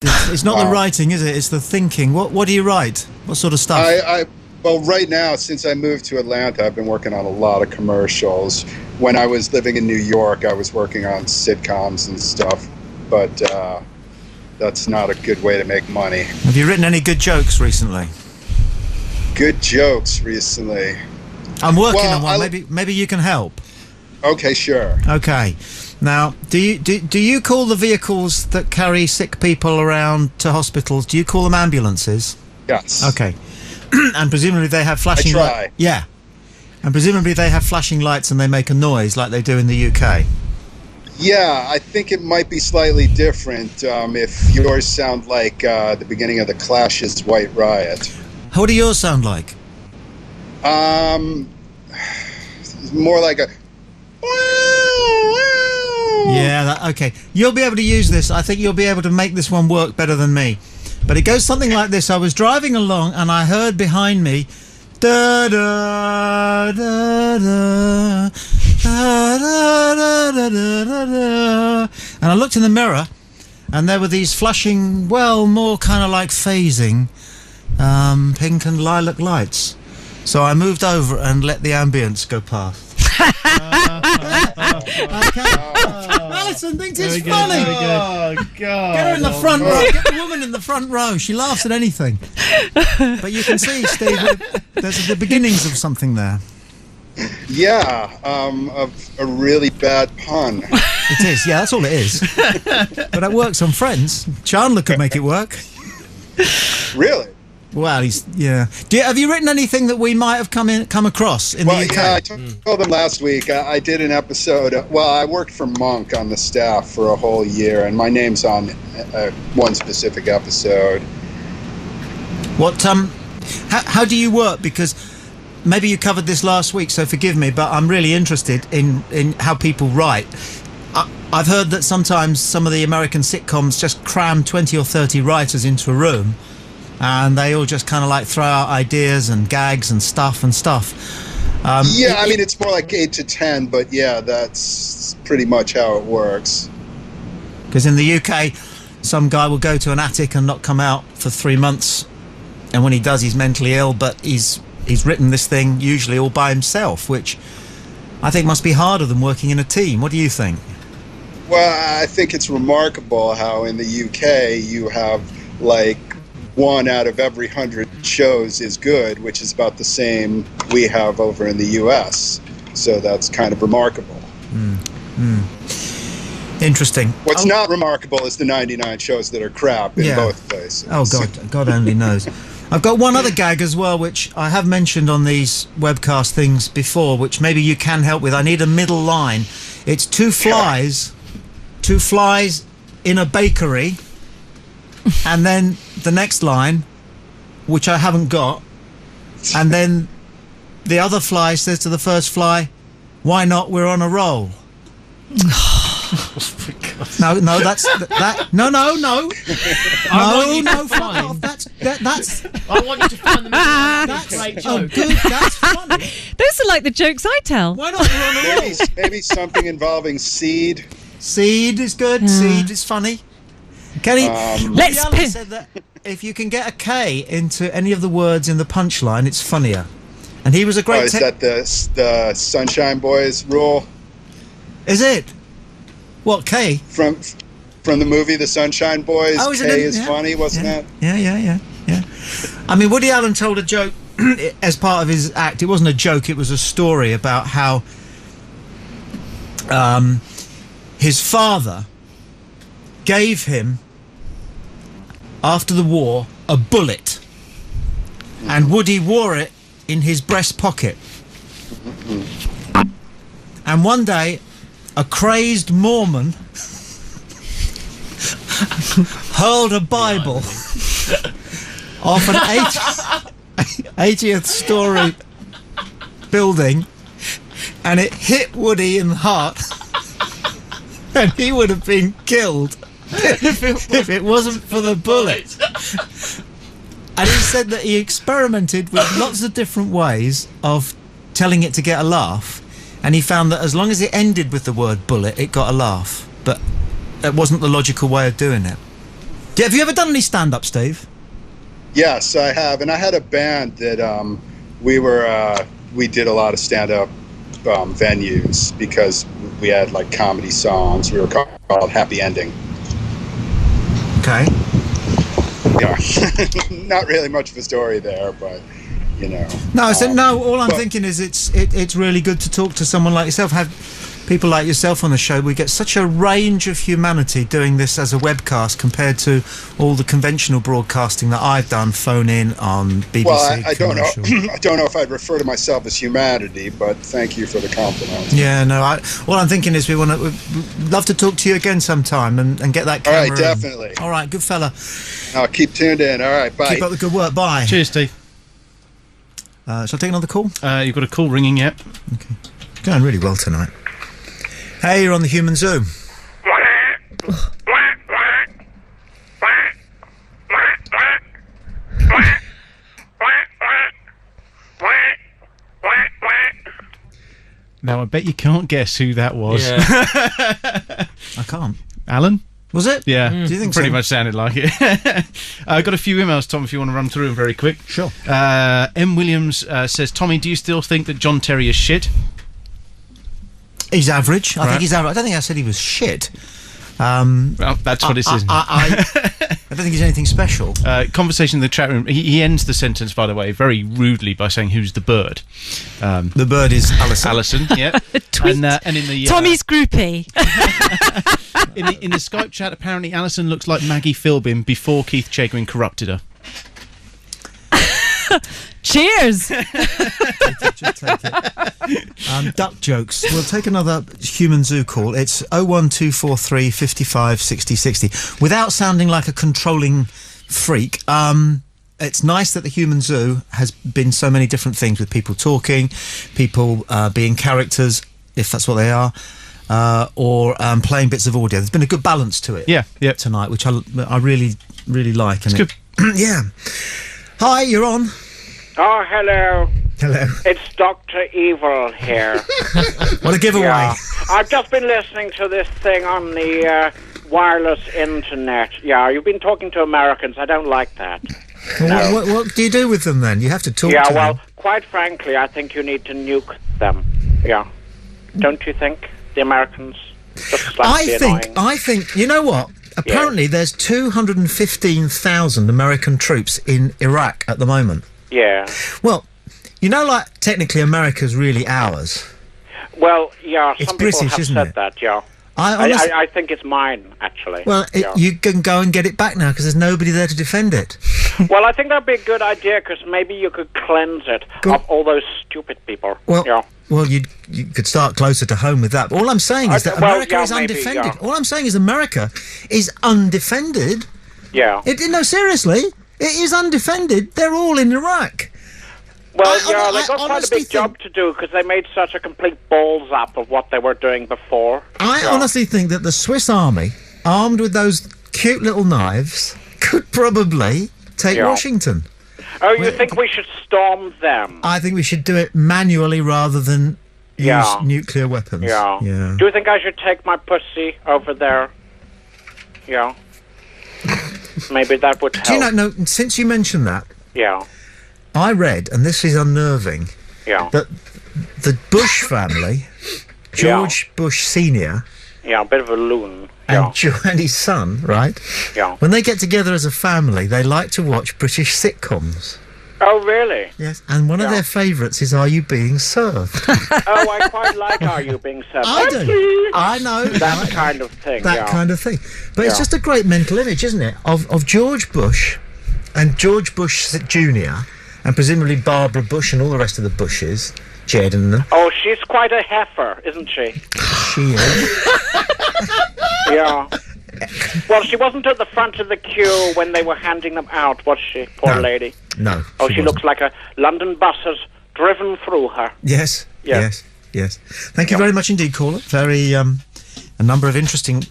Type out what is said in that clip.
It's not the writing, is it? It's the thinking. What do you write? What sort of stuff? Well, right now, since I moved to Atlanta, I've been working on a lot of commercials. When I was living in New York, I was working on sitcoms and stuff, but that's not a good way to make money. Have you written any good jokes recently? Good jokes recently? I'm working on one. Maybe you can help. Okay, sure. Okay. Now, do you call the vehicles that carry sick people around to hospitals, do you call them ambulances? Yes. Okay. And presumably they have flashing lights. I try. Yeah. And presumably they have flashing lights and they make a noise like they do in the UK. Yeah, I think it might be slightly different if yours sound like the beginning of the Clash's White Riot. What do yours sound like? More like a... Yeah, okay. You'll be able to use this. I think you'll be able to make this one work better than me. But it goes something like this. I was driving along and I heard behind me, da da da da da da da da da da, and I looked in the mirror, and there were these flashing, well, more kind of like phasing, pink and lilac lights. So I moved over and let the ambience go past. Alison thinks it's funny. Oh, God. Get her in the front row. Get the woman in the front row. She laughs at anything. But you can see, Steve, there's the beginnings of something there. Yeah, a really bad pun. It is, yeah, that's all it is. But it works on Friends. Chandler could make it work. Really? Well, have you written anything that we might have come across in the UK? Yeah, I told them last week. I did an episode. I worked for Monk on the staff for a whole year, and my name's on one specific episode. What? How do you work? Because maybe you covered this last week, so forgive me, but I'm really interested in how people write. I've heard that sometimes some of the American sitcoms just cram 20 or 30 writers into a room, and they all just kind of like throw out ideas and gags and stuff. It's more like 8 to 10, but yeah, that's pretty much how it works. Because in the UK, some guy will go to an attic and not come out for 3 months, and when he does, he's mentally ill, but he's written this thing usually all by himself, which I think must be harder than working in a team. What do you think? Well, I think it's remarkable how in the UK you have like 1 out of every 100 shows is good, which is about the same we have over in the US. So that's kind of remarkable. Interesting. What's not remarkable is the 99 shows that are crap in both places. Oh, God only knows. I've got one other gag as well, which I have mentioned on these webcast things before, which maybe you can help with. I need a middle line. It's two flies in a bakery, and then the next line, which I haven't got, and then the other fly says to the first fly, "Why not? We're on a roll." No, that's that. No. No, fuck off. That's. I want you to find the middle. That's a great joke. Good. That's funny. Those are like the jokes I tell. Why not? We're on a roll. Maybe something involving seed. Seed is good. Seed is funny. Kenny, let's said that if you can get a K into any of the words in the punchline, it's funnier. And he was a great. Is that the Sunshine Boys rule? Is it? What, K? From the movie The Sunshine Boys, K is funny, wasn't it? Yeah. I mean, Woody Allen told a joke as part of his act. It wasn't a joke, it was a story about how his father gave him, after the war, a bullet. And Woody wore it in his breast pocket. And one day, a crazed Mormon hurled a Bible off an 80th story building, and it hit Woody in the heart, and he would have been killed if it wasn't for the bullet. And he said that he experimented with lots of different ways of telling it to get a laugh, and he found that as long as it ended with the word bullet, it got a laugh. But that wasn't the logical way of doing it. Have you ever done any stand-up, Steve? Yes, I have, and I had a band that we did a lot of stand-up venues because we had like comedy songs. We were called Happy Ending. Okay. Yeah, not really much of a story there, but you know. No, all I'm thinking is it's really good to talk to someone like yourself. Have people like yourself on the show. We get such a range of humanity doing this as a webcast compared to all the conventional broadcasting that I've done, phone in on BBC. Well, I don't know. I don't know if I'd refer to myself as humanity, but thank you for the compliment. Yeah, no. All I'm thinking is we'd love to talk to you again sometime and get that camera. All right, definitely. All right, good fella. I'll keep tuned in. All right, bye. Keep up the good work. Bye. Cheers, Steve. Shall I take another call? You've got a call ringing yet? Okay. Going really well tonight. Hey, you're on the Human Zoo. Now, I bet you can't guess who that was. Yeah. I can't. Alan? Was it? Yeah. Do you think Pretty so? much sounded like it. I've got a few emails, Tom, if you want to run through them very quick. Sure. M. Williams says, Tommy, do you still think that John Terry is shit? He's average. I Right. think he's average. I don't think I said he was shit. Well, that's what it is. I don't think he's anything special. Conversation in the chat room. He ends the sentence, by the way, very rudely by saying, "Who's the bird?" The bird is Alison. Alison, yeah. Tweet. And in the Tommy's groupie. in the Skype chat, apparently Alison looks like Maggie Philbin before Keith Chegwin corrupted her. Cheers. Take it. Duck jokes. We'll take another Human Zoo call. It's 01243 55 60 60. Without sounding like a controlling freak, it's nice that the Human Zoo has been so many different things, with people talking, people being characters, if that's what they are, or playing bits of audio. There's been a good balance to it. Yeah. Tonight, which I really, really like. It's good. Yeah. Hi, you're on. Oh, hello. Hello. It's Dr. Evil here. What a giveaway. Yeah. I've just been listening to this thing on the wireless internet. Yeah, you've been talking to Americans. I don't like that. Well, what do you do with them then? You have to talk to well, them. quite frankly, I think you need to nuke them. Yeah. Don't you think? The Americans? Just slightly annoying. I think, you know what? Apparently there's 215,000 American troops in Iraq at the moment. Yeah. Well, you know, like, technically America's really ours. Well, yeah, It's some people British, have isn't said it? that, yeah. I I think it's mine, actually. Well, yeah. you can go and get it back now because there's nobody there to defend it. Well, I think that'd be a good idea because maybe you could cleanse it of all those stupid people. Well, yeah. well, you could start closer to home with that. But all I'm saying is that America is maybe, undefended. yeah. All I'm saying is America is undefended. Yeah. No, seriously, it is undefended. They're all in Iraq. Well, I they got quite a honestly big job to do because they made such a complete balls up of what they were doing before. I honestly think that the Swiss army, armed with those cute little knives, could probably take Washington. Oh, you think we should storm them? I think we should do it manually rather than use nuclear weapons. Yeah. Yeah. Do you think I should take my pussy over there? Yeah. Maybe that would help. Do you know, no, since you mentioned that, Yeah. I read, and this is unnerving, that the Bush family, George Bush Sr., a bit of a loon. and his son, right? Yeah. When they get together as a family, they like to watch British sitcoms. Oh, really? Yes, and one of their favourites is Are You Being Served? Oh, I quite like Are You Being Served? I do. I know. That kind of thing, That kind of thing. But it's just a great mental image, isn't it? Of George Bush and George Bush Jr., and presumably Barbara Bush and all the rest of the Bushes, Jed and them. Oh, she's quite a heifer, isn't she? She is. Yeah. Well, she wasn't at the front of the queue when they were handing them out, was she? Poor lady. No. Oh, she looks like a London bus has driven through her. Yes. Yeah. Yes. Thank you very much indeed, caller. Very, a number of interesting